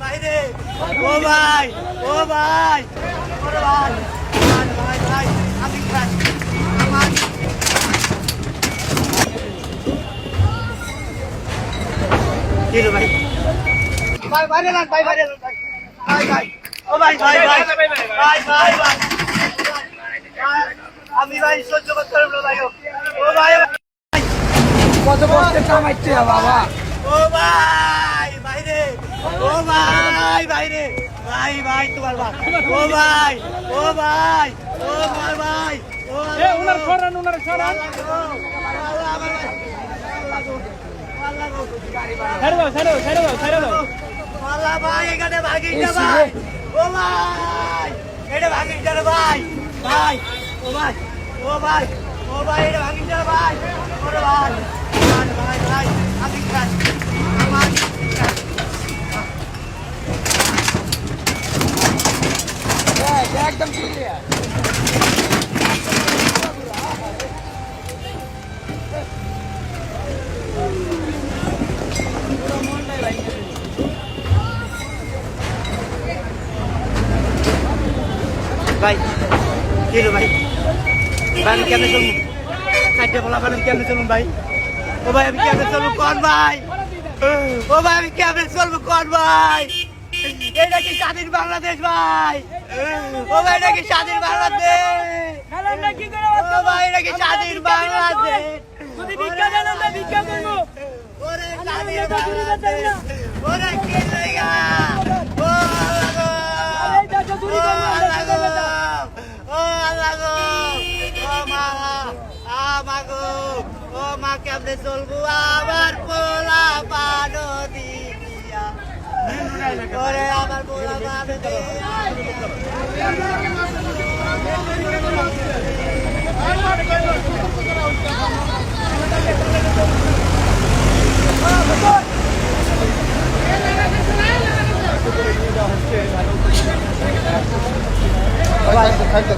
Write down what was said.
বাইরে ও ভাই ও ভাই ভাই আমি ভাই বাইরে ও ভাই আমি ভাই সহ্য করতে পারবো ভাই ও ভাই কত কষ্ট কামাইছে বাবা। ও ভাই বাইরে ও ভাই ভাই তোমার ভাই ও ভাই ও ভাই ও ভাই ও উনার সরান ছেড়ে দাও আল্লাহ ভাই এখানে ভাগিস না ভাই ও ভাই এটা ভাগিস না ভাই ভাই ও ভাই ও ভাই ও ভাই এটা ভাগিস না ভাই ওরে ভাই ভাই আমি খাই একদম ক্লিয়ার। ভাই কি রে ভাই আমি কেমনে চলবো কাজে বলা আমি কেমনে চলুন ভাই ও ভাই আমি কেমনে চলবো কোন ভাই ও ভাই আমি কেমনে চলবো কোন ভাই এটা কি স্বাধীন বাংলাদেশ ভাই ও ভাই এটা কি স্বাধীন বাংলাদেশ ও ভাই এটা কি স্বাধীন বাংলাদেশ যদি ভিক্ষা দেন আমরা ভিক্ষা করবো। ওরে স্বাধীন বাংলাদেশ ওরে কি জায়গা ও মা কেমনে চলবো আবার পোলা পানো দিয়া ওরে আবার পোলা পানো খাইতে